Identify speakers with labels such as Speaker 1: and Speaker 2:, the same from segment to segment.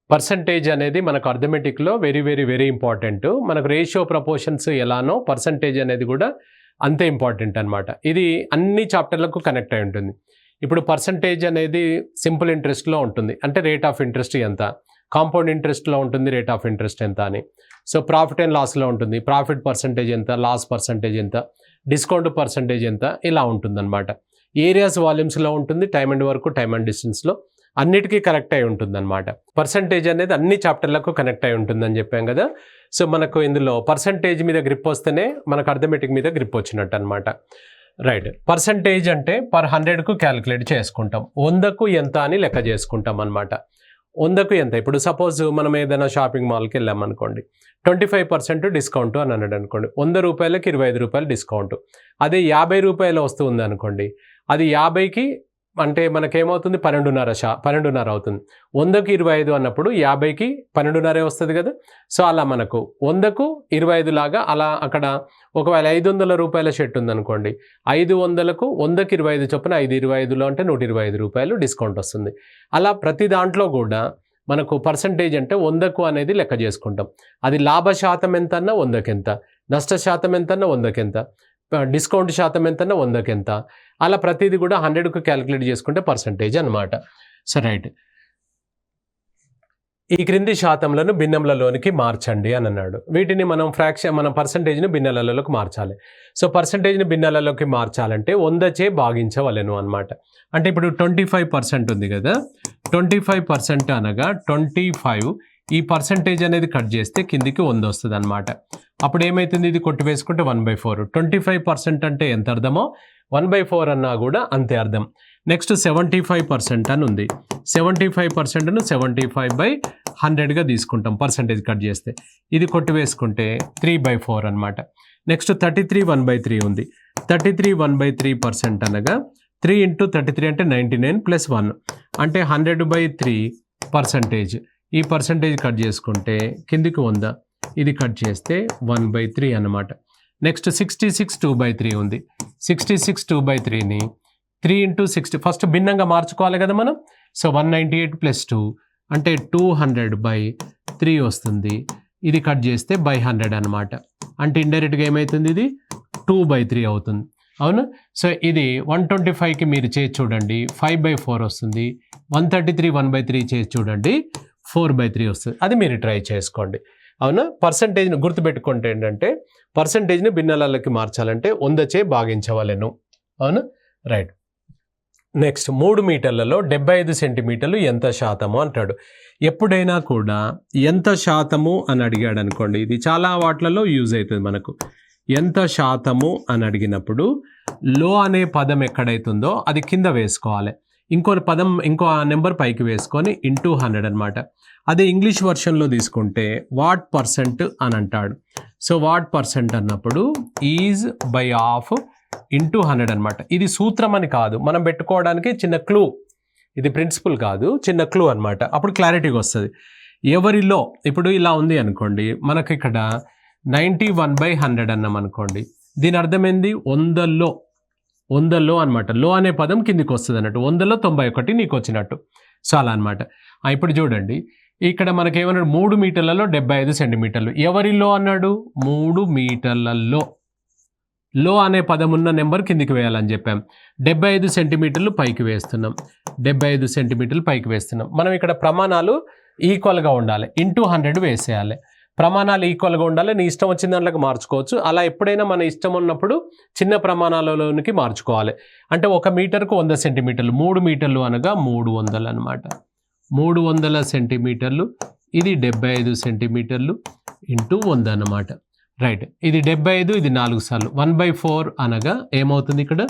Speaker 1: Percentage అనేది మనకు అర్థమెటిక్లో very very very important. మనకు రేషియో ప్రపోర్షన్స్ ఎలానో పర్సంటేజ్ అనేది కూడా అంతే ఇంపార్టెంట్ అనమాట. ఇది అన్ని చాప్టర్లకు కనెక్ట్ అయి ఉంటుంది. ఇప్పుడు పర్సంటేజ్ అనేది సింపుల్ ఇంట్రెస్ట్లో ఉంటుంది, అంటే రేట్ ఆఫ్ ఇంట్రెస్ట్ ఎంత, కాంపౌండ్ ఇంట్రెస్ట్లో ఉంటుంది రేట్ ఆఫ్ ఇంట్రెస్ట్ ఎంత అని. సో ప్రాఫిట్ అండ్ లాస్లో ఉంటుంది, ప్రాఫిట్ పర్సంటేజ్ ఎంత, లాస్ పర్సంటేజ్ ఎంత, డిస్కౌంట్ పర్సంటేజ్ ఎంత, ఇలా ఉంటుందన్నమాట. ఏరియాస్ వాల్యూమ్స్లో ఉంటుంది, time and work, time and డిస్టెన్స్లో అన్నిటికీ కనెక్ట్ అయి ఉంటుందన్నమాట. పర్సంటేజ్ అనేది అన్ని చాప్టర్లకు కనెక్ట్ అయి ఉంటుందని చెప్పాం కదా. సో మనకు ఇందులో పర్సంటేజ్ మీద గ్రిప్ వస్తేనే మనకు అర్థమెటిక్ మీద గ్రిప్ వచ్చినట్టు అనమాట. రైట్. పర్సంటేజ్ అంటే పర్ 100కు క్యాలిక్యులేట్ చేసుకుంటాం, 100కు ఎంత అని లెక్క చేసుకుంటాం అనమాట. 100కు ఎంత, ఇప్పుడు సపోజ్ మనం ఏదైనా షాపింగ్ మాల్కి వెళ్ళామనుకోండి, 25% డిస్కౌంట్ అని అన్నాడు అనుకోండి, 100 రూపాయలకి 25 రూపాయలు డిస్కౌంట్. అదే 50 రూపాయలు వస్తుంది అనుకోండి, అది 50కి అంటే మనకేమవుతుంది 12.5 అవుతుంది. 100కి 25 అన్నప్పుడు 50కి 12.5 వస్తుంది కదా. సో అలా మనకు 100కు 25 లాగా అలా అక్కడ ఒకవేళ 500 రూపాయల షర్ట్ ఉందనుకోండి, 500కు 100కి 25 చొప్పున 5/25లో అంటే 125 రూపాయలు డిస్కౌంట్ వస్తుంది. అలా ప్రతి దాంట్లో కూడా మనకు పర్సంటేజ్ అంటే 100కు అనేది లెక్క చేసుకుంటాం. అది లాభ శాతం ఎంతన్నా 100కి ఎంత, నష్ట శాతం ఎంతన్నా 100కి ఎంత, డిస్కౌంట్ శాతం ఎంతన్నా 100కి ఎంత, అలా ప్రతిదీ కూడా 100కు క్యాలిక్యులేట్ చేసుకుంటే పర్సంటేజ్ అనమాట. So right. ఈ క్రింది శాతంలను భిన్నములలోనికి మార్చండి అని అన్నాడు. వీటిని మనం మనం పర్సంటేజ్ని భిన్నాలలోకి మార్చాలి. సో పర్సంటేజ్ని భిన్నాలలోకి మార్చాలంటే 100చే భాగించవలెను అనమాట. అంటే ఇప్పుడు 25% ఉంది కదా, 25% అనగా 25, ఈ పర్సంటేజ్ అనేది కట్ చేస్తే కిందికి 100 వస్తుంది అనమాట. అప్పుడు ఏమవుతుంది, ఇది కొట్టివేసుకుంటే 1/4. 25% అంటే ఎంత అర్థమో 1/4 అన్నా కూడా అంతే అర్థం. నెక్స్ట్ 75% అని ఉంది, 75%ను 75/100గా తీసుకుంటాం పర్సంటేజ్ కట్ చేస్తే, ఇది కొట్టివేసుకుంటే 3/4 అనమాట. నెక్స్ట్ 33 1/3 ఉంది, 33 1/3% అనగా 3 × 33 అంటే 99 + 1 అంటే 100/3%. ఈ పర్సంటేజ్ కట్ చేసుకుంటే కిందికి 100, ఇది కట్ చేస్తే 1/3 అన్నమాట. నెక్స్ట్ 66 2/3 ఉంది, 66 2/3ని 3 × 60 ఫస్ట్ భిన్నంగా మార్చుకోవాలి కదా మనం. సో 198 + 2 అంటే 200/3 వస్తుంది, ఇది కట్ చేస్తే 100 అనమాట. అంటే ఇండైరెక్ట్గా ఏమవుతుంది, ఇది 2/3 అవుతుంది, అవును. సో ఇది 125కి మీరు చేసి చూడండి 5/4 వస్తుంది, 133 1/3 చేసి చూడండి 4/3 వస్తుంది. అది మీరు ట్రై చేసుకోండి, అవునా. పర్సంటేజ్ని గుర్తుపెట్టుకుంటే ఏంటంటే పర్సంటేజ్ని భిన్నాలలోకి మార్చాలంటే 100చే భాగించవలెను, అవును. రైట్. నెక్స్ట్ 3 మీటర్లలో 75 సెంటీమీటర్లు ఎంత శాతము అంటాడు. ఎప్పుడైనా కూడా ఎంత శాతము అని అడిగాడు అనుకోండి, ఇది చాలా వాటిలలో యూజ్ అవుతుంది మనకు. ఎంత శాతము అని అడిగినప్పుడు లో అనే పదం ఎక్కడైతుందో అది కింద వేసుకోవాలి, ఇంకో నెంబర్ పైకి వేసుకొని ఇంటూ 100 అనమాట. అదే ఇంగ్లీష్ వర్షన్లో తీసుకుంటే వాట్ పర్సెంట్ అని అంటాడు. సో వాట్ పర్సెంట్ అన్నప్పుడు ఈజ్ బై ఆఫ్ ఇంటూ 100 అనమాట. ఇది సూత్రం అని కాదు, మనం పెట్టుకోవడానికి చిన్న క్లూ, ఇది ప్రిన్సిపల్ కాదు, చిన్న క్లూ అనమాట. అప్పుడు క్లారిటీగా వస్తుంది. ఎవరిలో ఇప్పుడు ఇలా ఉంది అనుకోండి, మనకి ఇక్కడ 91/100 అన్నాం అనుకోండి, దీని అర్థమైంది 100లో అనమాట. లో అనే పదం కిందికి వస్తుంది అన్నట్టు, 100లో 91 నీకు వచ్చినట్టు. సో అలా అనమాట. ఇప్పుడు చూడండి, ఇక్కడ మనకేమన్నాడు 3 మీటర్లలో 75 సెంటీమీటర్లు. ఎవరిలో అన్నాడు, 3 మీటర్లలో. లో అనే పదం ఉన్న నెంబర్ కిందికి వేయాలని చెప్పాం. 75 సెంటీమీటర్లు పైకి వేస్తున్నాం, 75 సెంటీమీటర్లు పైకి వేస్తున్నాం. మనం ఇక్కడ ప్రమాణాలు ఈక్వల్గా ఉండాలి, ఇంటూ 100 వేసేయాలి. ప్రమాణాలు ఈక్వల్గా ఉండాలి, నీ ఇష్టం వచ్చిన దాంట్లోకి మార్చుకోవచ్చు. అలా ఎప్పుడైనా మన ఇష్టం ఉన్నప్పుడు చిన్న ప్రమాణాలలోనికి మార్చుకోవాలి. అంటే 1 మీటర్కు 100 సెంటీమీటర్లు, 3 మీటర్లు అనగా 300 అనమాట. 300 సెంటీమీటర్లు, ఇది 75 సెంటీమీటర్లు ఇంటూ 100 అనమాట. రైట్. ఇది 75, ఇది 4 సార్లు, 1/4 అనగా ఏమవుతుంది ఇక్కడ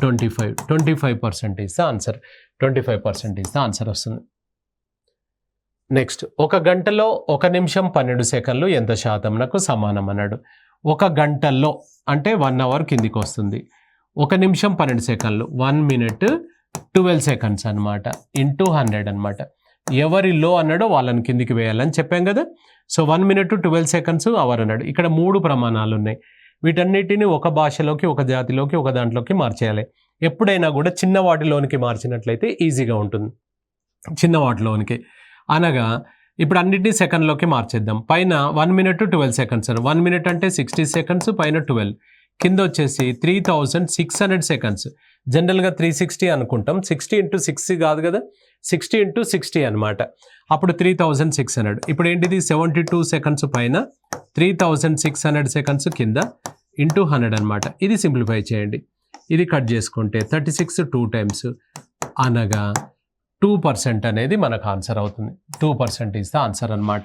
Speaker 1: 25. 25% is the answer, 25% is the answer వస్తుంది. నెక్స్ట్ 1 గంటలో 1 నిమిషం 12 సెకండ్లు ఎంత శాతంనకు సమానం అన్నాడు. 1 గంటల్లో అంటే 1 అవర్ కిందికి వస్తుంది. 1 నిమిషం 12 సెకండ్లు 1 minute 12 seconds అనమాట, ఇంటూ 100 అనమాట. ఎవరిలో అన్నాడో వాళ్ళని కిందికి వేయాలని చెప్పాం కదా. సో 1 minute 12 seconds అవర్ అన్నాడు. ఇక్కడ 3 ప్రమాణాలు ఉన్నాయి. వీటన్నిటిని ఒక భాషలోకి, ఒక జాతిలోకి, ఒక దాంట్లోకి మార్చేయాలి. ఎప్పుడైనా కూడా చిన్న వాటిలోనికి మార్చినట్లయితే ఈజీగా ఉంటుంది. చిన్న వాటిలోనికి అనగా ఇప్పుడు అన్నిటినీ సెకండ్లోకి మార్చేద్దాం. పైన 1 minute 12 seconds 1 minute అంటే 60 seconds, పైన 12, కింద వచ్చేసి 3600 seconds. జనరల్గా 360 అనుకుంటాం, 60 into 6 కాదు కదా, 60 into 60 అనమాట. అప్పుడు 3600. ఇప్పుడు ఏంటిది 72 seconds పైన 3600 seconds కింద ఇంటూ 100 అనమాట. ఇది సింప్లిఫై చేయండి, ఇది కట్ చేసుకుంటే 36 2 times అనగా 2% అనేది మనకు ఆన్సర్ అవుతుంది. 2% ఈజ్ ద ఆన్సర్ అనమాట.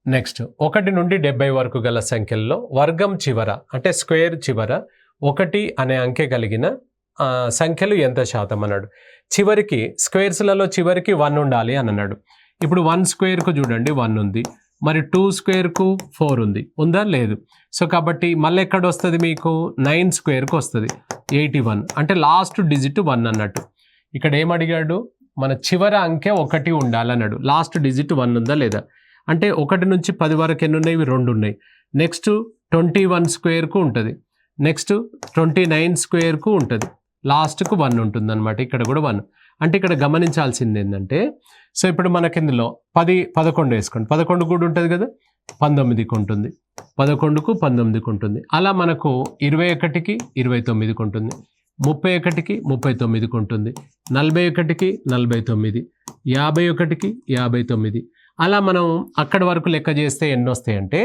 Speaker 1: నెక్స్ట్ 1 నుండి 70 వరకు గల సంఖ్యల్లో వర్గం చివర అంటే స్క్వేర్ చివర 1 అనే అంకె కలిగిన సంఖ్యలు ఎంత శాతం అన్నాడు. చివరికి స్క్వేర్స్లలో చివరికి 1 ఉండాలి అని అన్నాడు. ఇప్పుడు 1 స్క్వేర్కు చూడండి 1 ఉంది, మరి 2 స్క్వేర్కు 4 ఉంది, ఉందా లేదు. సో కాబట్టి మళ్ళీ ఎక్కడ వస్తుంది మీకు 9 స్క్వేర్కు వస్తుంది 81, అంటే లాస్ట్ డిజిట్ 1 అన్నట్టు. ఇక్కడ ఏమడిగాడు, మన చివర అంకె 1 ఉండాలన్నాడు, లాస్ట్ డిజిట్ 1 ఉందా లేదా. అంటే 1 నుంచి 10 వరకు ఎన్ని ఉన్నాయి, 2 ఉన్నాయి. నెక్స్ట్ 21 స్క్వేర్కు ఉంటుంది, నెక్స్ట్ 29 స్క్వేర్కు ఉంటుంది, లాస్ట్కు 1 ఉంటుంది అనమాట. ఇక్కడ కూడా 1. అంటే ఇక్కడ గమనించాల్సింది ఏంటంటే, సో ఇప్పుడు మనకి ఇందులో 11 వేసుకోండి, 11 కూడా ఉంటుంది కదా, 19కి ఉంటుంది, 11కు 19కి ఉంటుంది. అలా మనకు 21కి 29కి ఉంటుంది, 31కి 39కి ఉంటుంది, 41కి 49, 51కి 59. అలా మనం అక్కడి వరకు లెక్క చేస్తే ఎన్ని వస్తాయంటే,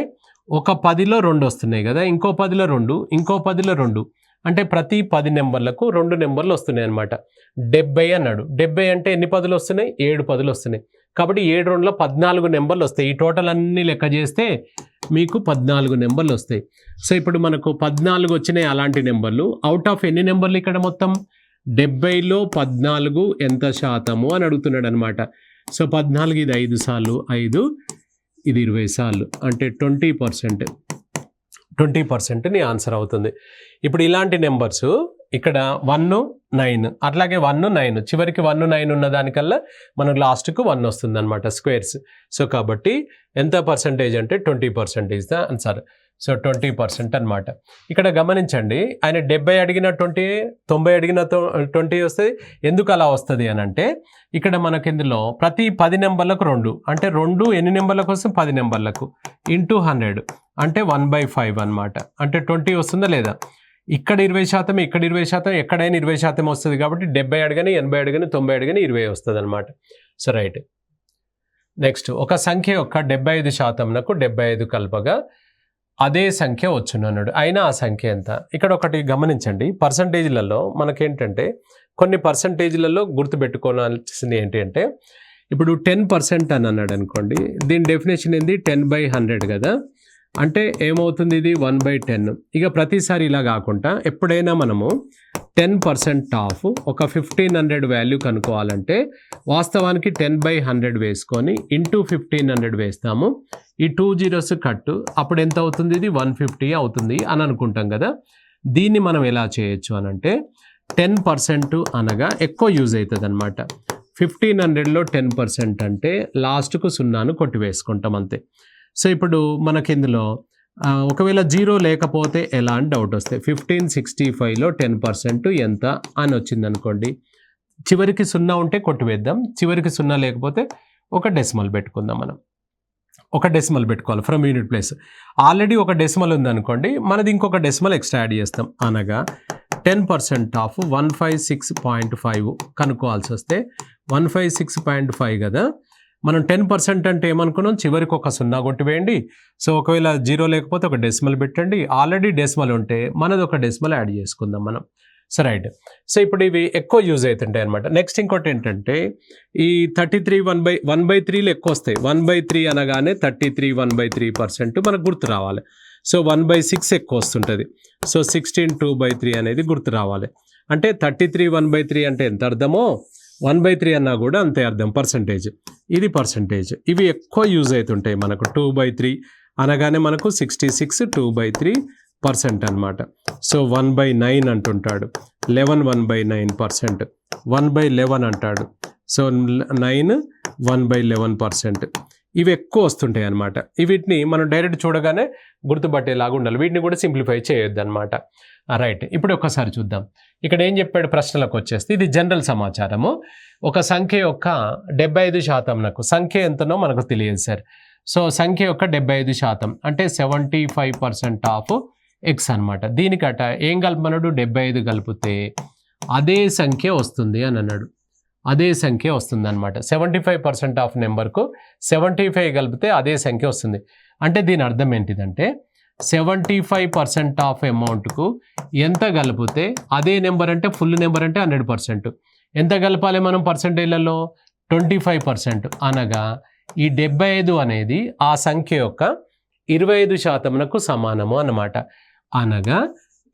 Speaker 1: ఒక 10లో 2 వస్తున్నాయి కదా, ఇంకో 10లో 2, ఇంకో 10లో 2, అంటే ప్రతి 10 నెంబర్లకు 2 నెంబర్లు వస్తున్నాయి అనమాట. 70 అన్నాడు. 70 అంటే ఎన్ని 10లు వస్తున్నాయి, 7 10లు వస్తున్నాయి. కాబట్టి 7 2లో 14 నెంబర్లు వస్తాయి. ఈ టోటల్ అన్నీ లెక్క చేస్తే మీకు 14 నెంబర్లు వస్తాయి. సో ఇప్పుడు మనకు 14 వచ్చినాయి అలాంటి నెంబర్లు. అవుట్ ఆఫ్ ఎన్ని నెంబర్లు ఇక్కడ మొత్తం 70లో 14 ఎంత శాతము అని అడుగుతున్నాడు అనమాట. సో 14 ఇది 5 సార్లు 5, ఇది 20 సార్లు, అంటే 20% నీ ఆన్సర్ అవుతుంది. ఇప్పుడు ఇలాంటి నెంబర్స్ ఇక్కడ 1 9, అట్లాగే 1 9, చివరికి 1 9 ఉన్న దానికల్లా మనకు లాస్ట్కు 1 వస్తుంది అనమాట స్క్వేర్స్. సో కాబట్టి ఎంత పర్సంటేజ్ అంటే 20% ఈజ్ ద ఆన్సర్. సో 20% అనమాట. ఇక్కడ గమనించండి, ఆయన 70 అడిగిన 20, 90 అడిగిన 20 వస్తుంది. ఎందుకు అలా వస్తుంది అని అంటే, ఇక్కడ మనకి ఇందులో ప్రతి 10 నెంబర్లకు 2, అంటే 2 ఎన్ని నెంబర్లకు వస్తుంది, 10 నెంబర్లకు, ఇంటూ 100 అంటే 1/5 అనమాట. అంటే 20 వస్తుందా లేదా. ఇక్కడ 20%, ఇక్కడ 20%, ఎక్కడైనా 20% వస్తుంది. కాబట్టి 70 అడగని, 80 అడగని, 90 అడగని 20 వస్తుంది అనమాట. So right. నెక్స్ట్, ఒక సంఖ్య యొక్క 75%నకు 75 కలపగా అదే సంఖ్య వచ్చునన్నాడు. అయినా ఆ సంఖ్య ఎంత. ఇక్కడ ఒకటి గమనించండి, పర్సంటేజ్లలో మనకేంటంటే కొన్ని పర్సంటేజ్లలో గుర్తుపెట్టుకోవాల్సింది ఏంటి అంటే, ఇప్పుడు 10% అని అన్నాడు అనుకోండి, దీని డెఫినేషన్ ఏంది 10/100 కదా, అంటే ఏమవుతుంది ఇది 1/10. ఇక ప్రతిసారి ఇలా కాకుండా ఎప్పుడైనా మనము 10% ఆఫ్ ఒక 1500 వాల్యూ కనుక్కోవాలంటే వాస్తవానికి 10/100 వేసుకొని ఇంటూ 1500 వేస్తాము. ఈ 2 zeros కట్టు, అప్పుడు ఎంత అవుతుంది, ఇది 150 అవుతుంది అని అనుకుంటాం కదా. దీన్ని మనం ఎలా చేయొచ్చు అని అంటే, 10% అనగా ఎక్కువ యూజ్ అవుతుంది అనమాట. 1500లో 10% అంటే లాస్ట్కు 0ను కొట్టివేసుకుంటాం అంతే. సో ఇప్పుడు మనకి ఇందులో ఒకవేళ 0 లేకపోతే ఎలా అని డౌట్ వస్తే, 1565లో 10% ఎంత అని వచ్చింది అనుకోండి, చివరికి 0 ఉంటే కొట్టివేద్దాం, చివరికి 0 లేకపోతే ఒక డెసిమల్ పెట్టుకుందాం. మనం ఒక డెసిమల్ పెట్టుకోవాలి ఫ్రమ్ యూనిట్ ప్లేస్. ఆల్రెడీ ఒక డెసిమల్ ఉందనుకోండి, మనది ఇంకొక డెసిమల్ ఎక్స్ట్రా యాడ్ చేస్తాం. అనగా 10% ఆఫ్ 156.5 కనుక్కోవాల్సి వస్తే 156.5 కదా. మనం 10% అంటే ఏమనుకున్నాం, చివరికి ఒక 0 కొట్టివేయండి. సో ఒకవేళ 0 లేకపోతే ఒక డెసిమల్ పెట్టండి. ఆల్రెడీ డెసిమల్ ఉంటే మనది ఒక డెసిమల్ యాడ్ చేసుకుందాం మనం. So right. సో ఇప్పుడు ఇవి ఎక్కువ యూజ్ అవుతుంటాయి అనమాట. నెక్స్ట్ ఇంకోటి ఏంటంటే, ఈ 33 1/3లో ఎక్కువ వస్తాయి. 1/3 అనగానే 33 1/3% మనకు గుర్తు రావాలి. సో 1/6 ఎక్కువ వస్తుంటుంది. సో 16 2/3 అనేది గుర్తు రావాలి. అంటే 33 1/3 అంటే ఎంత అర్థమో 1/3 అన్నా కూడా అంతే అర్థం, పర్సంటేజ్. ఇది పర్సంటేజ్. ఇవి ఎక్కువ యూజ్ అవుతుంటాయి మనకు. 2/3 అనగానే మనకు 66 2/3% అనమాట. సో 1/9 అంటుంటాడు, 11 1/9%, 1/11 అంటాడు. సో 9 1/11%. ఇవి ఎక్కువ వస్తుంటాయి అనమాట. వీటిని మనం డైరెక్ట్ చూడగానే గుర్తుపట్టేలాగా ఉండాలి. వీటిని కూడా సింప్లిఫై చేయొద్దు అనమాట. రైట్, ఇప్పుడు ఒకసారి చూద్దాం. ఇక్కడ ఏం చెప్పాడు ప్రశ్నలకు వచ్చేస్తే, ఇది జనరల్ సమాచారము. ఒక సంఖ్య యొక్క 75% సంఖ్య ఎంతనో మనకు తెలియదు సార్. సో సంఖ్య యొక్క 75% అంటే 75% ఆఫ్ ఎక్స్ అనమాట. దీనికట ఏం కలపమన్నాడు, 75 కలిపితే అదే సంఖ్య వస్తుంది అని అన్నాడు. అదే సంఖ్య వస్తుంది అనమాట. 75% ఆఫ్ నెంబర్కు 75 కలిపితే అదే సంఖ్య వస్తుంది. అంటే దీని అర్థం ఏంటిదంటే 75% ఆఫ్ అమౌంట్కు ఎంత కలిపితే అదే నెంబర్, అంటే ఫుల్ నెంబర్ అంటే 100%. ఎంత కలపాలి మనం పర్సెంటేజ్లలో, 25%. అనగా ఈ 75 అనేది ఆ సంఖ్య యొక్క 25% సమానము అన్నమాట. అనగా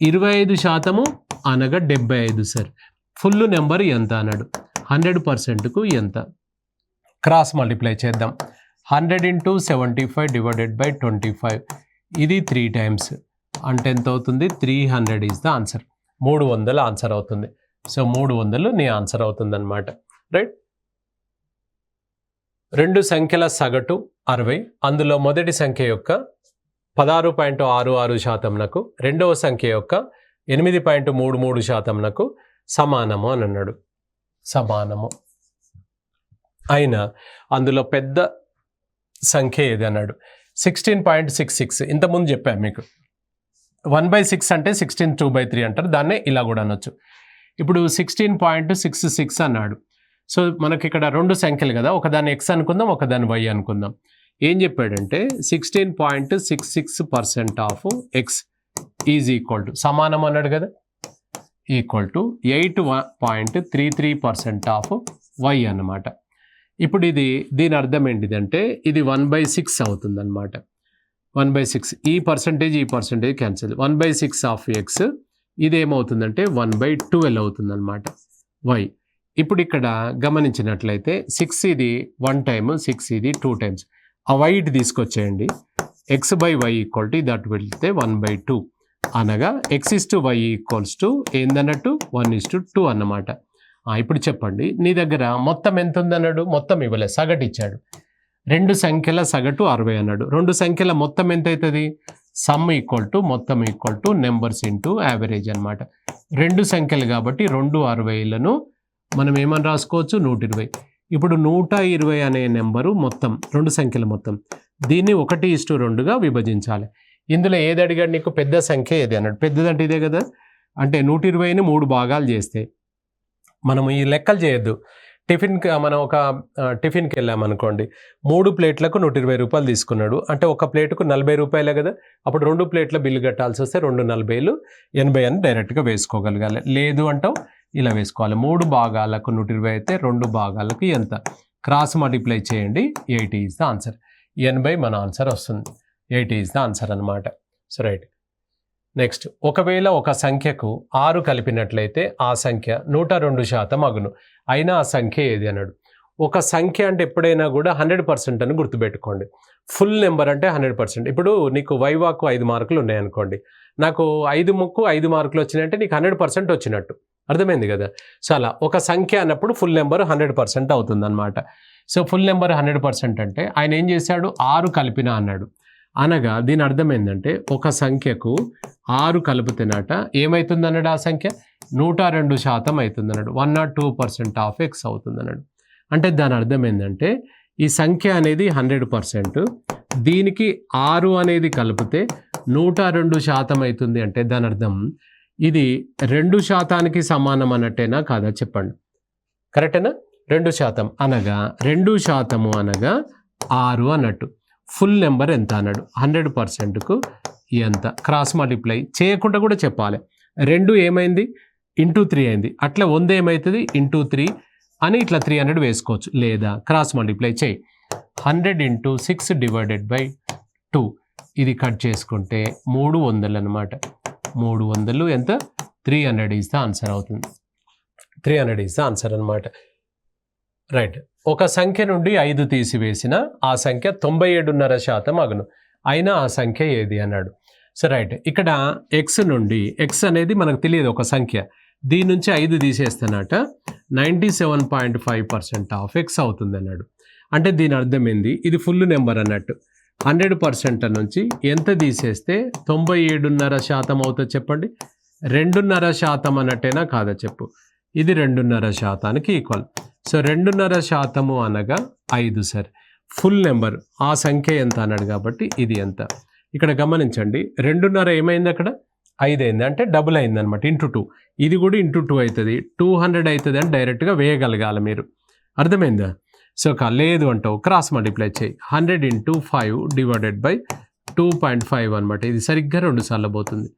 Speaker 1: 25% అనగా 75 సార్. ఫుల్ నెంబర్ ఎంత అన్నాడు, 100%కు ఎంత. క్రాస్ మల్టిప్లై చేద్దాం. 100 × 75 డివైడెడ్ బై 25, ఇది 3 టైమ్స్ అంటే ఎంత అవుతుంది, 300 ఈజ్ ద ఆన్సర్. 300 ఆన్సర్ అవుతుంది. సో 300 నీ ఆన్సర్ అవుతుంది అనమాట. రైట్. 2 సంఖ్యల సగటు 60, అందులో మొదటి సంఖ్య యొక్క 16.66%, రెండవ సంఖ్య యొక్క 8.33% సమానము అని అన్నాడు. సమానము అయినా అందులో పెద్ద సంఖ్య ఏది అన్నాడు. 16.66 ఇంతకుముందు చెప్పాను మీకు. 1/6 అంటే 16 2/3 అంటారు, దాన్నే ఇలా కూడా అనొచ్చు. ఇప్పుడు 16.66 అన్నాడు. సో మనకి ఇక్కడ 2 సంఖ్యలు కదా, ఒకదాన్ని x అనుకుందాం, ఒకదాన్ని y అనుకుందాం. ఏం చెప్పాడంటే 16.66% of X is equal to, సమానం అన్నాడు కదా, ఈక్వల్ టు 8.33% ఆఫ్ వై అన్నమాట. ఇప్పుడు దీని అర్థం ఏంటిదంటే ఇది 1/6 అవుతుంది అనమాట. 1/6 ఈ పర్సంటేజ్ క్యాన్సిల్. 1/6 ఆఫ్ ఎక్స్ ఇదేమవుతుందంటే 1/12 అవుతుంది అనమాట వై. ఇప్పుడు ఇక్కడ గమనించినట్లయితే 6 ఇది 1 టైమ్, 6 ఇది 2 టైమ్స్. ఆ వై ఇటు తీసుకొచ్చేయండి. x/y ఈక్వల్ టు ఇది అటు వెళ్తే 1/2 అనగా x/y ఈక్వల్స్ టు ఏందన్నట్టు 1:2 అన్నమాట. ఇప్పుడు చెప్పండి, నీ దగ్గర మొత్తం ఎంత ఉందన్నాడు, మొత్తం ఇవ్వలేదు, సగటు ఇచ్చాడు. 2 సంఖ్యల సగటు 60 అన్నాడు. 2 సంఖ్యల మొత్తం ఎంత అవుతుంది, సమ్ ఈక్వల్ టు మొత్తం equal to numbers into average అనమాట. 2 సంఖ్యలు కాబట్టి 2 60లను మనం ఏమని రాసుకోవచ్చు, 120. ఇప్పుడు 120 అనే నెంబరు మొత్తం 2 సంఖ్యల మొత్తం, దీన్ని 1:2గా విభజించాలి. ఇందులో ఏది అడిగాడు నీకు, పెద్ద సంఖ్య ఏది అన్నాడు. పెద్దదంటే ఇదే కదా, అంటే 120ని 3 భాగాలు చేస్తే మనము ఈ లెక్కలు చేయొద్దు. మనం ఒక టిఫిన్కి వెళ్ళామనుకోండి, 3 ప్లేట్లకు 120 రూపాయలు తీసుకున్నాడు అంటే ఒక ప్లేటుకు 40 రూపాయలే కదా. అప్పుడు 2 ప్లేట్ల బిల్లు కట్టాల్సి వస్తే 2 40లు 80 అని డైరెక్ట్గా వేసుకోగలగాలి. లేదు అంటావు ఇలా వేసుకోవాలి. 3 భాగాలకు 120 అయితే 2 భాగాలకు ఎంత, క్రాస్ మల్టిప్లై చేయండి. 80 ఈజ్ ద ఆన్సర్. 80 మన ఆన్సర్ వస్తుంది. 80 ఈజ్ ద ఆన్సర్ అనమాట. So right. నెక్స్ట్, ఒకవేళ ఒక సంఖ్యకు 6 కలిపినట్లయితే ఆ సంఖ్య 102% అగును. అయినా ఆ సంఖ్య ఏది అన్నాడు. ఒక సంఖ్య అంటే ఎప్పుడైనా కూడా 100% అని గుర్తుపెట్టుకోండి. ఫుల్ నెంబర్ అంటే 100%. ఇప్పుడు నీకు వైవాకు 5 మార్కులు ఉన్నాయనుకోండి, నాకు 5 మార్కులు వచ్చినాయంటే నీకు 100% వచ్చినట్టు, అర్థమైంది కదా. సో అలా ఒక సంఖ్య అన్నప్పుడు ఫుల్ నెంబర్ 100% అవుతుంది అనమాట. సో ఫుల్ నెంబర్ 100% అంటే ఆయన ఏం చేశాడు, 6 కలిపిన అన్నాడు. అనగా దీని అర్థం ఏంటంటే ఒక సంఖ్యకు 6 కలుపుతున్నట ఏమవుతుంది అన్నాడు, ఆ సంఖ్య 102% అవుతుంది అన్నాడు. 102% ఆఫ్ ఎక్స్ అవుతుంది అన్నాడు. అంటే దాని అర్థం ఏంటంటే ఈ సంఖ్య అనేది 100%, దీనికి 6 అనేది కలిపితే 102% అవుతుంది. అంటే దాని అర్థం ఇది 2%కి సమానం అన్నట్టేనా కాదా చెప్పండి, కరెక్టేనా? 2% అనగా 2% అనగా 6 అన్నట్టు. ఫుల్ నెంబర్ ఎంత అన్నాడు, 100%కు ఎంత. క్రాస్ మల్టిప్లై చేయకుండా కూడా చెప్పాలి. 2 ఏమైంది, ఇంటూ 3 అయింది. అట్లా 100 ఏమవుతుంది, ఇంటూ 3 అని ఇట్లా 300 వేసుకోవచ్చు. లేదా క్రాస్ మల్టిప్లై చేయి. 100 × 6 డివైడెడ్ బై 2, ఇది కట్ చేసుకుంటే 300 అనమాట. 300 ఎంత, 300 ఈజ్ ద ఆన్సర్ అవుతుంది. 300 ఈజ్ ద ఆన్సర్ అనమాట. రైట్. ఒక సంఖ్య నుండి 5 తీసివేసిన ఆ సంఖ్య 97.5% అగును. అయినా ఆ సంఖ్య ఏది అన్నాడు. సో రైట్, ఇక్కడ ఎక్స్ నుండి, ఎక్స్ అనేది మనకు తెలియదు ఒక సంఖ్య, దీని నుంచి 5 తీసేస్తానట 97.5% ఆఫ్ ఎక్స్ అవుతుంది అన్నాడు. అంటే దీని అర్థం ఏంది, ఇది ఫుల్ నెంబర్ అన్నట్టు. 100% నుంచి ఎంత తీసేస్తే 97.5% అవుతుంది చెప్పండి. 2.5% అన్నట్టేనా కాదా చెప్పు. ఇది 2.5%కి ఈక్వల్. సో 2.5% అనగా 5 సార్. ఫుల్ నెంబర్ ఆ సంఖ్య ఎంత అన్నాడు కాబట్టి ఇది ఎంత. ఇక్కడ గమనించండి, 2.5 ఏమైంది అక్కడ 5 అయింది, అంటే డబుల్ అయింది అనమాట, ఇంటూ 2. ఇది కూడా ఇంటూ 2 అవుతుంది, 200 అవుతుంది అని డైరెక్ట్గా వేయగలగాలి మీరు. అర్థమైందా? సో లేదు అంటావు, క్రాస్ మల్టిప్లై చేయి. 100 × 5 డివైడెడ్ బై 2.5 అనమాట. ఇది సరిగ్గా 2 సార్లు పోతుంది.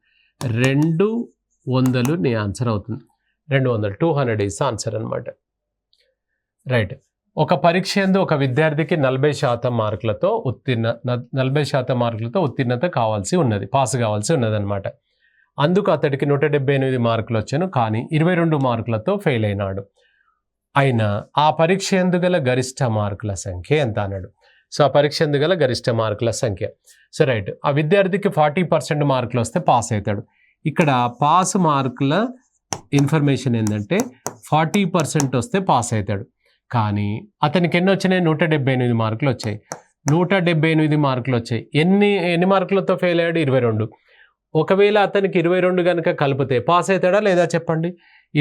Speaker 1: 200 నీ ఆన్సర్ అవుతుంది. 200 200 ఈజ్ ఆన్సర్ అనమాట. రైట్. ఒక పరీక్ష యందు ఒక విద్యార్థికి 40% మార్కులతో 40% మార్కులతో ఉత్తీర్ణత కావాల్సి ఉన్నది, పాస్ కావాల్సి ఉన్నది అనమాట. అందుకు అతడికి 178 మార్కులు వచ్చాను, కానీ 22 మార్కులతో ఫెయిల్ అయినాడు. అయినా ఆ పరీక్ష యందు గల గరిష్ట మార్కుల సంఖ్య ఎంత అన్నాడు. సో ఆ పరీక్ష యందు గల గరిష్ట మార్కుల సంఖ్య. సో రైట్, ఆ విద్యార్థికి 40% మార్కులు వస్తే పాస్ అవుతాడు. ఇక్కడ పాస్ మార్కుల ఇన్ఫర్మేషన్ ఏంటంటే 40% వస్తే పాస్ అవుతాడు. కానీ అతనికి ఎన్ని వచ్చినాయి, 178 మార్కులు వచ్చాయి. 178 మార్కులు వచ్చాయి. ఎన్ని మార్కులతో ఫెయిల్ అయ్యాడు, 22. ఒకవేళ అతనికి 22 కనుక కలిపితే పాస్ అవుతాడా లేదా చెప్పండి.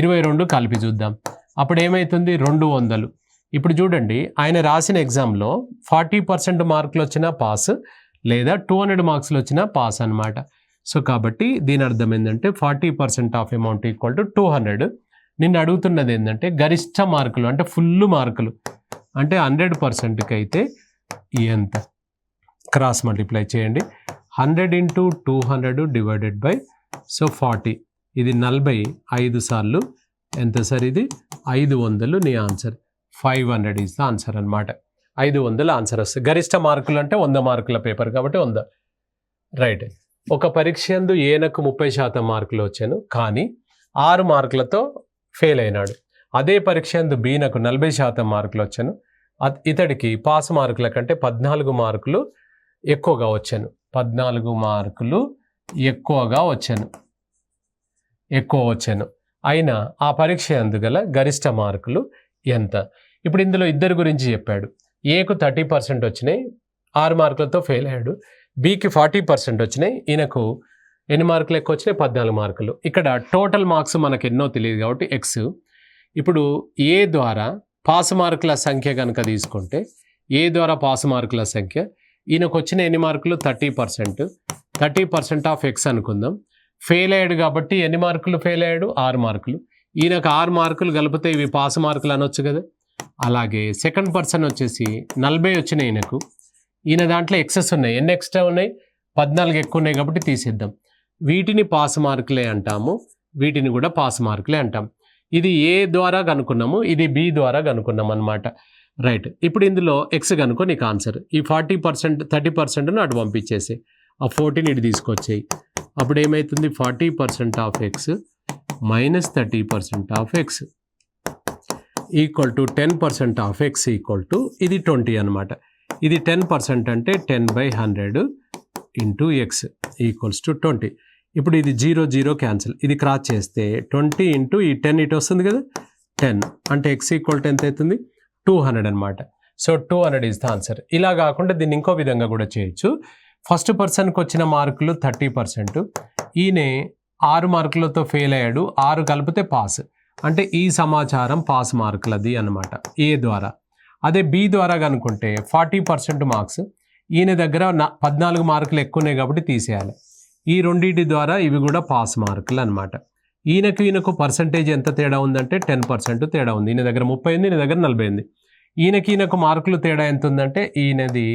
Speaker 1: 22 కలిపి చూద్దాం, అప్పుడు ఏమవుతుంది, 200. ఇప్పుడు చూడండి, ఆయన రాసిన ఎగ్జామ్లో 40% మార్కులు వచ్చినా పాస్, లేదా 200 మార్క్స్లు వచ్చినా పాస్ అనమాట. సో కాబట్టి దీని అర్థం ఏంటంటే 40% ఆఫ్ అమౌంట్ ఈక్వల్ టు 200. నిన్ను అడుగుతున్నది ఏంటంటే గరిష్ట మార్కులు, అంటే ఫుల్ మార్కులు, అంటే 100%కి అయితే ఎంత. క్రాస్ మల్టిప్లై చేయండి. 100 × 200 డివైడెడ్ బై 40. ఇది 45 సార్లు ఎంత సార్, ఇది 500 నీ ఆన్సర్. 500 ఈజ్ ద ఆన్సర్ అనమాట. 500 ఆన్సర్ వస్తుంది. గరిష్ట మార్కులు అంటే 100 మార్కుల పేపర్ కాబట్టి 100. రైట్. ఒక పరీక్ష యందు ఏనకు 30% మార్కులు వచ్చాను, కానీ 6 మార్కులతో ఫెయిల్ అయినాడు. అదే పరీక్ష యందు బీనకు 40% మార్కులు వచ్చాను, ఇతడికి పాస్ మార్కుల కంటే 14 మార్కులు ఎక్కువగా వచ్చాను. 14 మార్కులు ఎక్కువ వచ్చాను. అయినా ఆ పరీక్ష యందు గల గరిష్ట మార్కులు ఎంత. ఇప్పుడు ఇందులో ఇద్దరి గురించి చెప్పాడు. ఏకు 30% వచ్చినాయి, 6 మార్కులతో ఫెయిల్ అయ్యాడు. బికి 40% వచ్చినాయి, ఈయనకు ఎన్ని మార్కులు ఎక్కువ వచ్చినాయి, 14 మార్కులు. ఇక్కడ టోటల్ మార్క్స్ మనకు ఎన్నో తెలియదు కాబట్టి ఎక్స్. ఇప్పుడు ఏ ద్వారా పాస్ మార్కుల సంఖ్య కనుక తీసుకుంటే, ఏ ద్వారా పాస్ మార్కుల సంఖ్య, ఈయనకు వచ్చిన ఎన్ని మార్కులు, 30%. 30% ఆఫ్ ఎక్స్ అనుకుందాం. ఫెయిల్ అయ్యాడు కాబట్టి ఎన్ని మార్కులు ఫెయిల్ అయ్యాడు, 6 మార్కులు. ఈయనకు 6 మార్కులు కలిపితే ఇవి పాస్ మార్కులు అనొచ్చు కదా. అలాగే సెకండ్ పర్సన్ వచ్చేసి 40 వచ్చినాయి ఈయనకు, ఈయన దాంట్లో ఎక్సెస్ ఉన్నాయి. ఎన్ని ఎక్స్ట్రా ఉన్నాయి, 14 ఎక్కువ ఉన్నాయి కాబట్టి తీసేద్దాం. వీటిని పాస్ మార్కులే అంటాము, వీటిని కూడా పాస్ మార్కులే అంటాం. ఇది ఏ ద్వారా కనుక్కున్నాము, ఇది బి ద్వారా కనుక్కున్నాం అనమాట. రైట్. ఇప్పుడు ఇందులో ఎక్స్ కనుక్కో, నీకు ఆన్సర్. ఈ 40% 30%ను అటు పంపించేసి ఆ 14 ఇటు తీసుకొచ్చేయి. అప్పుడు ఏమవుతుంది, 40% of X minus 30% of X equal to 10% of X equal to ఇది 20 అనమాట. ఇది 10% అంటే 10/100 ఇంటూ ఎక్స్ ఈక్వల్స్ టు 20. ఇప్పుడు ఇది 0 0 క్యాన్సిల్, ఇది క్రాస్ చేస్తే 20 ఇంటూ ఈ 10 ఇటు వస్తుంది కదా, 10 అంటే ఎక్స్ ఈక్వల్ టు ఎంత అవుతుంది, 200 అనమాట. So 200 is the answer. ఇలా కాకుండా దీన్ని ఇంకో విధంగా కూడా చేయొచ్చు. ఫస్ట్ పర్సన్కి వచ్చిన మార్కులు 30%, ఈయన 6 మార్కులతో ఫెయిల్ అయ్యాడు, 6 కలిపితే పాస్, అంటే ఈ సమాచారం పాస్ మార్కులది అనమాట ఏ ద్వారా. అదే బి ద్వారా కనుక్కుంటే 40% మార్క్స్, ఈయన దగ్గర 14 మార్కులు ఎక్కువ ఉన్నాయి కాబట్టి తీసేయాలి. ఈ రెండింటి ద్వారా ఇవి కూడా పాస్ మార్కులు అనమాట. ఈయనకు పర్సంటేజ్ ఎంత తేడా ఉందంటే 10% తేడా ఉంది. ఈయన దగ్గర 30 ఉంది, ఈయన దగ్గర 40 ఉంది. ఈయనకు మార్కులు తేడా ఎంత ఉందంటే, ఈయనది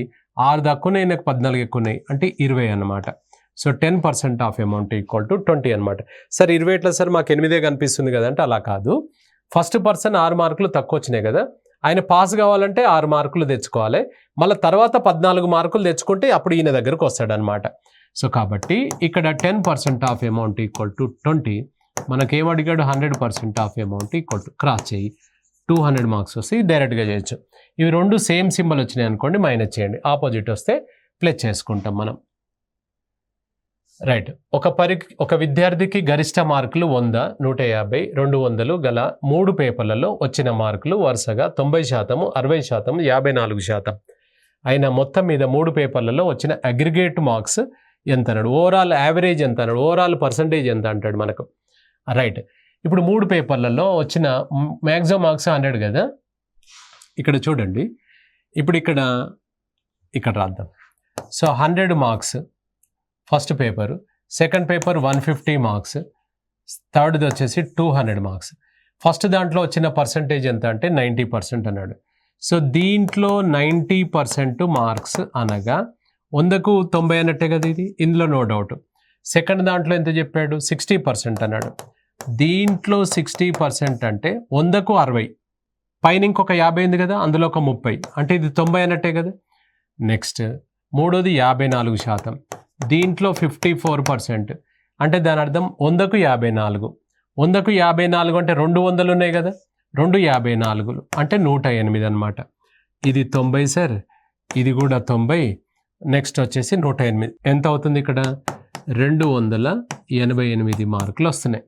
Speaker 1: 6 తక్కువ ఉన్నాయి, ఈయనకు 14 ఎక్కువ ఉన్నాయి, అంటే 20 అనమాట. So 10% of amount equal to 20 అనమాట. సార్ 20 ఎట్లా సార్, మాకు 8 కనిపిస్తుంది కదా అంటే అలా కాదు. ఫస్ట్ పర్సన్ 6 మార్కులు తక్కువ వచ్చినాయి కదా, ఆయన పాస్ కావాలంటే 6 మార్కులు తెచ్చుకోవాలి, మళ్ళీ తర్వాత 14 మార్కులు తెచ్చుకుంటే అప్పుడు ఈయన దగ్గరకు వస్తాడు అనమాట. సో కాబట్టి ఇక్కడ 10% of amount equal to 20. మనకేమడిగాడు, 100% of amount equal to, cross చేయి, 200 మార్క్స్ వస్తే డైరెక్ట్గా చేయొచ్చు. ఇవి రెండు సేమ్ సింబల్ వచ్చినాయి అనుకోండి, మైనస్ చేయండి. ఆపోజిట్ వస్తే ప్లస్ చేసుకుంటాం మనం. రైట్. ఒక విద్యార్థికి గరిష్ట మార్కులు 100, 150, 200 గల 3 పేపర్లలో వచ్చిన మార్కులు వరుసగా 90%, 60%, 54% అయిన మొత్తం మీద 3 పేపర్లలో వచ్చిన అగ్రిగేట్ మార్క్స్ ఎంత అన్నాడు. ఓవరాల్ యావరేజ్ ఎంత అన్నాడు. ఓవరాల్ పర్సంటేజ్ ఎంత అంటాడు మనకు. రైట్. ఇప్పుడు 3 పేపర్లలో వచ్చిన మ్యాక్సిమం మార్క్స్ 100 కదా. ఇక్కడ చూడండి, ఇప్పుడు ఇక్కడ రాద్దాం. So 100 marks first paper, second paper 150 marks, థర్డ్ది వచ్చేసి 200 మార్క్స్. ఫస్ట్ దాంట్లో వచ్చిన పర్సంటేజ్ ఎంత అంటే 90% అన్నాడు. సో దీంట్లో 90% మార్క్స్ అనగా 100కు 90 అన్నట్టే కదా ఇది, ఇందులో నో డౌట్. సెకండ్ దాంట్లో ఎంత చెప్పాడు, 60% అన్నాడు. దీంట్లో 60% అంటే 100కు 60, పైన ఇంకొక 50 ఉంది కదా, అందులో ఒక 30, అంటే ఇది 90 అన్నట్టే కదా. నెక్స్ట్ మూడోది 54%, దీంట్లో 54%, అంటే దాని అర్థం 100కు 54. 100కు 54 అంటే 200 ఉన్నాయి కదా, 2 54 అంటే 108 అనమాట. ఇది 90 సార్, ఇది కూడా 90. నెక్స్ట్ వచ్చేసి 108 ఎంత అవుతుంది ఇక్కడ, 288 మార్కులు వస్తున్నాయి.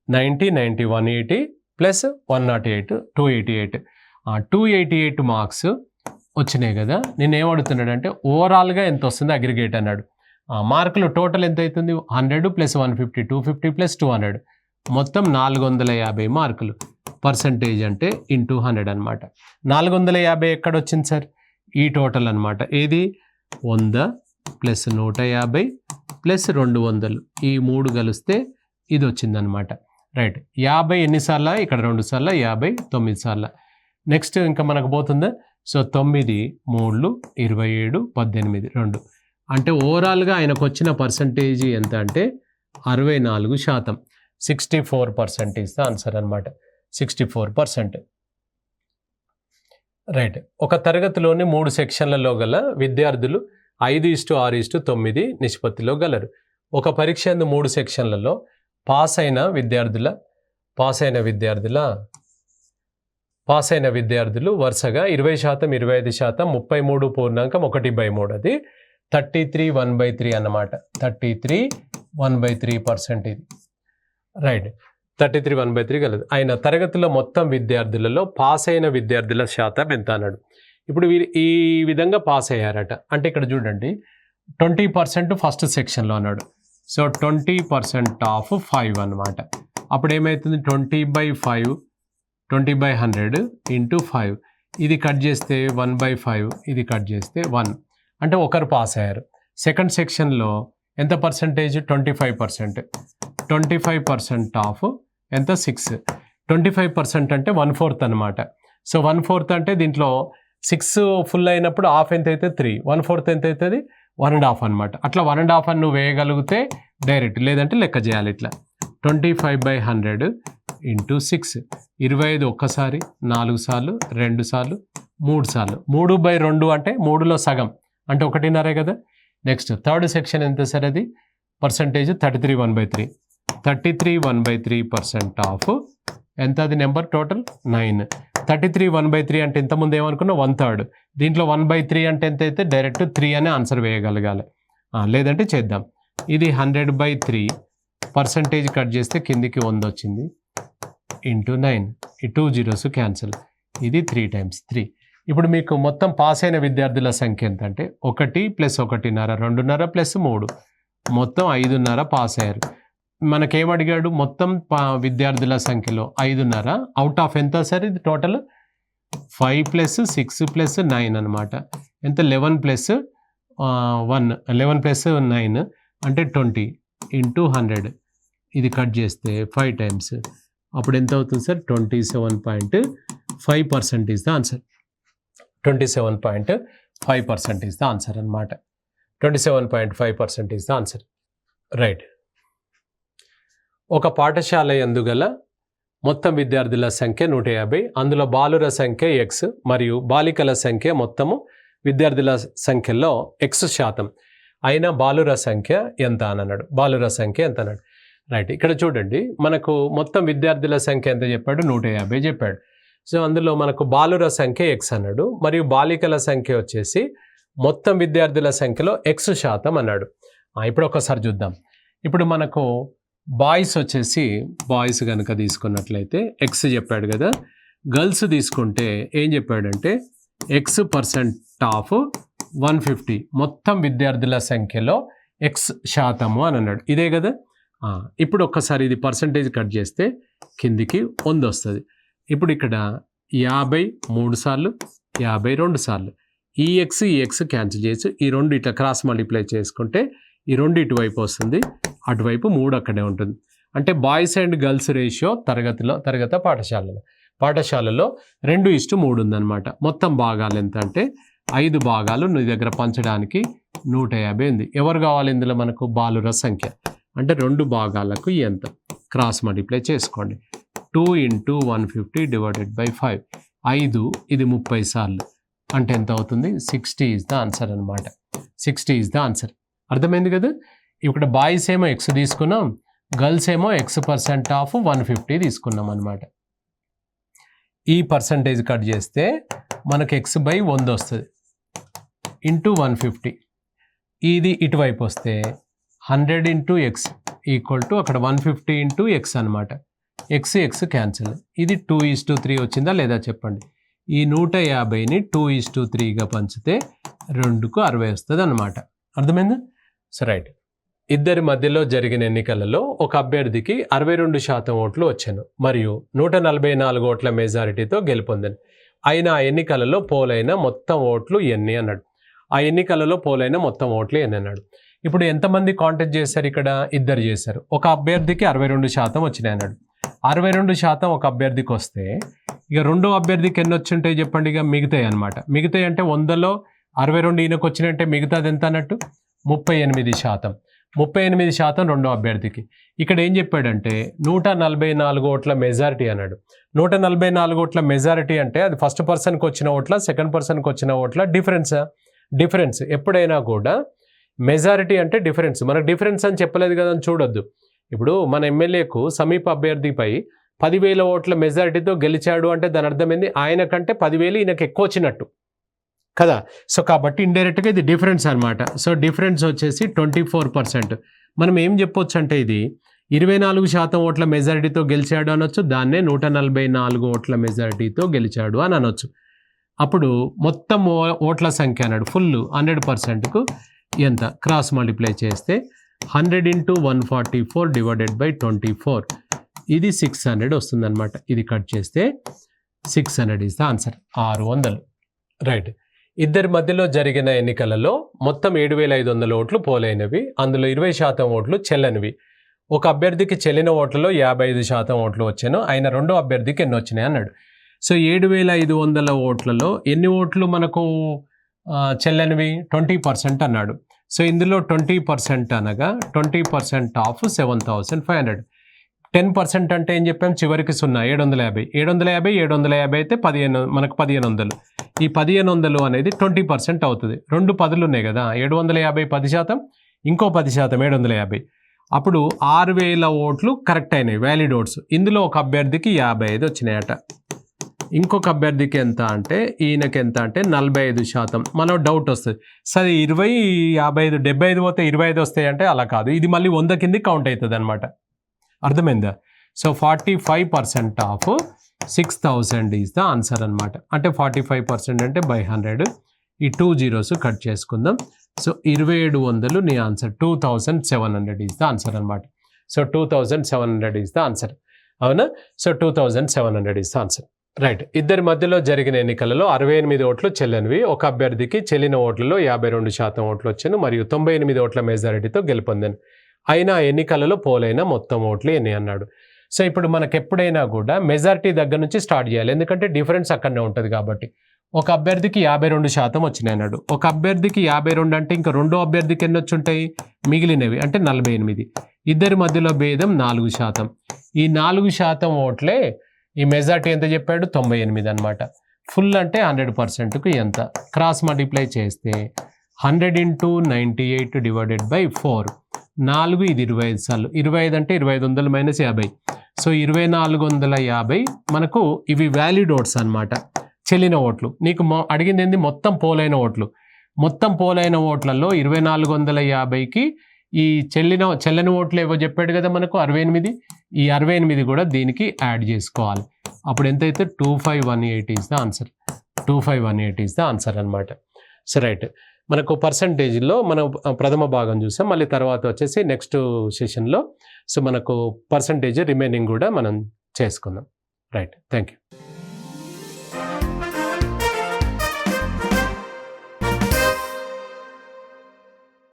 Speaker 1: 90, 90, 180 ప్లస్ 108, 288. 288 మార్క్స్ వచ్చినాయి కదా. నేను ఏమడుతున్నాడు అంటే ఓవరాల్గా ఎంత వస్తుంది అగ్రిగేట్ అన్నాడు. మార్కులు టోటల్ ఎంత అవుతుంది, 100 ప్లస్ 150, 250 ప్లస్ 200, మొత్తం 450 మార్కులు. పర్సంటేజ్ అంటే ఇంటూ 100 అనమాట. 450 ఎక్కడ వచ్చింది సార్, ఈ టోటల్ అనమాట. ఏది 100 ప్లస్ 150 ప్లస్ 200, ఈ 3 కలిస్తే ఇది వచ్చిందనమాట. రైట్. 50 ఎన్నిసార్లు, ఇక్కడ 2 సార్లు, 50 9 సార్లు. నెక్స్ట్ ఇంకా మనకు పోతుందా. సో 9, 3, 27, 18, 2 అంటే ఓవరాల్గా ఆయనకు వచ్చిన పర్సంటేజ్ ఎంత అంటే 64%. 64% ఇస్ ద ఆన్సర్ అనమాట. 64%. రైట్. ఒక తరగతిలోని 3 సెక్షన్లలో గల విద్యార్థులు 5:6:9 నిష్పత్తిలో గలరు. ఒక పరీక్ష 3 సెక్షన్లలో పాస్ అయిన విద్యార్థులు వరుసగా 20%, 25%, 33.1/3, అది 33/1/3 అన్నమాట. 33/1/3% ఇది. రైట్. 33/1/3 కలదు. ఆయన తరగతిలో మొత్తం విద్యార్థులలో పాస్ అయిన విద్యార్థుల శాతం ఎంత అన్నాడు. ఇప్పుడు ఈ విధంగా పాస్ అయ్యారట. అంటే ఇక్కడ చూడండి, 20% ఫస్ట్ సెక్షన్లో అన్నాడు. సో 20% ఆఫ్ 5 అనమాట. అప్పుడు ఏమవుతుంది, 20/5, 20/100 ఇంటూ 5. ఇది కట్ చేస్తే 1/5, ఇది కట్ చేస్తే 1, అంటే ఒకరు పాస్ అయ్యారు. సెకండ్ సెక్షన్లో ఎంత పర్సంటేజ్, 25%. 25% ఆఫ్ ఎంత, 6. 25% అంటే 1/4 అనమాట. సో 1/4 అంటే దీంట్లో 6 ఫుల్ అయినప్పుడు హాఫ్ ఎంత అయితే 3, 1/4 ఎంత అవుతుంది 1.5 అనమాట. అట్లా 1.5 అని నువ్వు వేయగలిగితే డైరెక్ట్, లేదంటే లెక్క చేయాలి ఇట్లా. 25/100 ఇంటూ 6, 25 ఒక్కసారి, 4 సార్లు, 2 సార్లు, 3 సార్లు. 3/2 అంటే 3లో సగం, అంటే 1.5 కదా. నెక్స్ట్ థర్డ్ సెక్షన్ ఎంత సార్, అది పర్సంటేజ్ 33/1/3. 33/1/3% ఆఫ్ ఎంత, అది నెంబర్ టోటల్ 9. 33/1/3 అంటే ఇంతకుముందు ఏమనుకున్నా 1/3. దీంట్లో 1/3 అంటే ఎంత అయితే డైరెక్ట్ 3 అనే ఆన్సర్ వేయగలగాలి, లేదంటే చేద్దాం. ఇది 100/3, పర్సంటేజ్ కట్ చేస్తే కిందికి 100 వచ్చింది, ఇంటూ 9. ఈ 2 zeros క్యాన్సిల్, ఇది 3 times 3. ఇప్పుడు మీకు మొత్తం పాస్ అయిన విద్యార్థుల సంఖ్య ఎంత అంటే 1 ప్లస్ 1.5, 2.5 ప్లస్ 3, మొత్తం 5.5 పాస్ అయ్యారు. మనకేమడిగాడు, మొత్తం విద్యార్థుల సంఖ్యలో 5.5 అవుట్ ఆఫ్ ఎంత సార్, ఇది టోటల్ 5 ప్లస్ 6 ప్లస్ 9 అనమాట. ఎంత, 11 ప్లస్ 1, 11 ప్లస్ 9 అంటే 20 ఇంటూ 100. ఇది కట్ చేస్తే 5 times, అప్పుడు ఎంత అవుతుంది sir, 27.5% is the answer. 27.5% is the answer అనమాట. 27.5% ఈజ్ ద ఆన్సర్. రైట్. ఒక పాఠశాల యందు గల మొత్తం విద్యార్థుల సంఖ్య 150, అందులో బాలుర సంఖ్య x మరియు బాలికల సంఖ్య మొత్తము విద్యార్థుల సంఖ్యలో x% అయిన బాలుర సంఖ్య ఎంత అని అన్నాడు. బాలుర సంఖ్య ఎంత అన్నాడు. రైట్. ఇక్కడ చూడండి, మనకు మొత్తం విద్యార్థుల సంఖ్య ఎంత చెప్పాడు, 150 చెప్పాడు. సో అందులో మనకు బాలుర సంఖ్య x అన్నాడు, మరియు బాలికల సంఖ్య వచ్చేసి మొత్తం విద్యార్థుల సంఖ్యలో x% అన్నాడు. ఇప్పుడు ఒకసారి చూద్దాం. ఇప్పుడు మనకు బాయ్స్ కనుక తీసుకున్నట్లయితే ఎక్స్ చెప్పాడు కదా, గర్ల్స్ తీసుకుంటే ఏం చెప్పాడంటే X% ఆఫ్ 150 మొత్తం విద్యార్థుల సంఖ్యలో X% అని అన్నాడు. ఇదే కదా. ఇప్పుడు ఒక్కసారి ఇది పర్సంటేజ్ కట్ చేస్తే కిందికి 100 వస్తుంది. ఇప్పుడు ఇక్కడ 53 సార్లు 52 సార్లు ఈ ఎక్స్ క్యాన్సిల్ చేసి ఈ రెండు ఇట్లా క్రాస్ మల్టిప్లై చేసుకుంటే ఈ రెండు ఇటువైపు వస్తుంది, అటువైపు 3 అక్కడే ఉంటుంది. అంటే బాయ్స్ అండ్ గర్ల్స్ రేషియో పాఠశాలలో 2:3 ఉందన్నమాట. మొత్తం భాగాలు ఎంత అంటే 5 భాగాలు నీ దగ్గర పంచడానికి 150 ఉంది. ఎవరు కావాలి ఇందులో మనకు? బాలుర సంఖ్య. అంటే 2 భాగాలకు ఎంత? క్రాస్ మల్టిప్లై చేసుకోండి. 2 × 150 డివైడెడ్ బై 5. 5 ఇది 30 సార్లు అంటే ఎంత అవుతుంది? 60 ఈజ్ ద ఆన్సర్ అనమాట. 60 ఈజ్ ద ఆన్సర్. అర్థమైంది కదా. ఇక్కడ బాయ్స్ ఏమో ఎక్స్ తీసుకున్నాం, గర్ల్స్ ఏమో X% ఆఫ్ 150 తీసుకున్నాం అనమాట. ఈ పర్సంటేజ్ కట్ చేస్తే మనకు X/100 వస్తుంది ఇంటూ 150. ఇది ఇటువైపు వస్తే 100 × X ఈక్వల్ టు అక్కడ 150 × X అనమాట. X cancel. ఇది 2:3 వచ్చిందా లేదా చెప్పండి. ఈ 150ని 2:3గా పంచితే 2కు 60 వస్తుంది అనమాట. అర్థమైందా? So right. ఇద్దరి మధ్యలో జరిగిన ఎన్నికలలో ఒక అభ్యర్థికి 62% ఓట్లు వచ్చాను మరియు 144 ఓట్ల మెజారిటీతో గెలుపొందాను. అయినా ఆ ఎన్నికలలో పోలైన మొత్తం ఓట్లు ఎన్ని అన్నాడు. ఆ ఎన్నికలలో పోలైన మొత్తం ఓట్లు ఎన్ని అన్నాడు. ఇప్పుడు ఎంతమంది కాంటెస్ట్ చేశారు? ఇక్కడ ఇద్దరు చేశారు. ఒక అభ్యర్థికి 62% వచ్చినాయి అన్నాడు. 62% ఒక అభ్యర్థికి వస్తే ఇక రెండో అభ్యర్థికి ఎన్ని వచ్చి ఉంటాయి చెప్పండి. ఇక మిగతాయి అనమాట. మిగతాయి అంటే 100లో 62 ఈయనకు వచ్చినట్టే మిగతాది ఎంత అన్నట్టు? 38%. 38% రెండో అభ్యర్థికి. ఇక్కడ ఏం చెప్పాడంటే 144 ఓట్ల మెజారిటీ అన్నాడు. 144 ఓట్ల మెజారిటీ అంటే అది ఫస్ట్ పర్సన్కి వచ్చిన ఓట్ల, సెకండ్ పర్సన్కి వచ్చిన ఓట్ల డిఫరెన్స్. ఎప్పుడైనా కూడా మెజారిటీ అంటే డిఫరెన్స్. మనకు డిఫరెన్స్ అని చెప్పలేదు కదా అని చూడొద్దు. ఇప్పుడు మన ఎమ్మెల్యేకు సమీప అభ్యర్థిపై 10,000 ఓట్ల మెజారిటీతో గెలిచాడు అంటే దాని అర్థమైంది ఆయన కంటే 10,000 ఈయనకు ఎక్కువ వచ్చినట్టు కదా. సో కాబట్టి ఇండైరెక్ట్గా ఇది డిఫరెన్స్ అనమాట. సో డిఫరెన్స్ వచ్చేసి 24%. మనం ఏం చెప్పొచ్చు అంటే ఇది 24% ఓట్ల మెజారిటీతో గెలిచాడు అనొచ్చు, దాన్నే 144 ఓట్ల మెజారిటీతో గెలిచాడు అని అనొచ్చు. అప్పుడు మొత్తం ఓట్ల సంఖ్య అన్నాడు ఫుల్ 100%కు ఎంత? క్రాస్ మల్టిప్లై చేస్తే 100 × 144 డివైడెడ్ బై 24 ఇది 600 వస్తుంది అనమాట. ఇది కట్ చేస్తే 600 ఈజ్ ద ఆన్సర్. 600. రైట్. ఇద్దరి మధ్యలో జరిగిన ఎన్నికలలో మొత్తం 7,500 ఓట్లు పోలైనవి, అందులో 20% ఓట్లు చెల్లనివి. ఒక అభ్యర్థికి చెల్లిన ఓట్లలో 55% ఓట్లు వచ్చాను, ఆయన రెండో అభ్యర్థికి ఎన్ని వచ్చినాయి అన్నాడు. సో 7,500 ఓట్లలో ఎన్ని ఓట్లు మనకు చెల్లనివి? 20% అన్నాడు. సో ఇందులో 20% అనగా 20% ఆఫ్ 7,500. 10% అంటే ఏం చెప్పాం? చివరికి 0. 750 అయితే 15 మనకు 1,500. ఈ 1,500 అనేది 20% అవుతుంది. 2 10లు ఉన్నాయి కదా. 750 10%, ఇంకో 10% 750. అప్పుడు 6,000 ఓట్లు కరెక్ట్ అయినాయి, వ్యాలిడ్ ఓట్స్. ఇందులో ఒక అభ్యర్థికి 55 వచ్చినాయట. ఇంకొక అభ్యర్థికి ఎంత అంటే ఈయనకి ఎంత అంటే 45%. మనం డౌట్ వస్తుంది, సరే 20 55 75 పోతే 25 వస్తాయి అంటే అలా కాదు, ఇది మళ్ళీ 100 కింద కౌంట్ అవుతుంది అనమాట. అర్థమైందా? So 45% of 6,000 is the answer అనమాట. అంటే 45% అంటే బై 100. ఈ 2 zeros కట్ చేసుకుందాం. సో 2,700 నీ ఆన్సర్. 2,700 ఈజ్ ద ఆన్సర్ అనమాట. So 2,700 is the answer. అవునా? So 2,700 is the answer. Right. ఇద్దరి మధ్యలో జరిగిన ఎన్నికలలో 68 ఓట్లు చెల్లనివి. ఒక అభ్యర్థికి చెల్లిన ఓట్లలో 52% ఓట్లు వచ్చాను మరియు 98 ఓట్ల మెజారిటీతో గెలుపొందాను. అయినా ఎన్నికలలో పోలైన మొత్తం ఓట్లు ఎన్ని అన్నాడు. సో ఇప్పుడు మనకు ఎప్పుడైనా కూడా మెజారిటీ దగ్గర నుంచి స్టార్ట్ చేయాలి, ఎందుకంటే డిఫరెన్స్ అక్కడనే ఉంటుంది కాబట్టి. ఒక అభ్యర్థికి 52% వచ్చినాయి అన్నాడు. ఒక అభ్యర్థికి 52 అంటే ఇంకా రెండో అభ్యర్థికి ఎన్ని వచ్చి ఉంటాయి? మిగిలినవి అంటే 48. ఇద్దరి మధ్యలో భేదం 4%. ఈ 4% ఓట్లే ఈ మెజారిటీ ఎంత చెప్పాడు? 98 అనమాట. ఫుల్ అంటే 100%కు ఎంత? క్రాస్ మల్టిప్లై చేస్తే 100 × 98 డివైడెడ్ బై 4. 4 ఇది 25 సార్లు. 25 అంటే 2500 మైనస్ 50. సో 2,450 మనకు ఇవి వ్యాలిడ్ ఓట్స్ అనమాట, చెల్లిన ఓట్లు. నీకు అడిగింది ఏంది? మొత్తం పోలైన ఓట్లు. మొత్తం పోలైన ఓట్లలో 2,450కి ఈ చెల్లని ఓట్లు ఏవో చెప్పాడు కదా మనకు 68, ఈ 68 కూడా దీనికి యాడ్ చేసుకోవాలి. అప్పుడు ఎంతైతే 2518 is the answer. 2518 is the answer అనమాట. సో రైట్, మనకు పర్సంటేజ్లో మనం ప్రథమ భాగం చూసాం. మళ్ళీ తర్వాత వచ్చేసి నెక్స్ట్ సెషన్లో సో మనకు పర్సంటేజ్ రిమైనింగ్ కూడా మనం చేసుకుందాం. Right, thank you.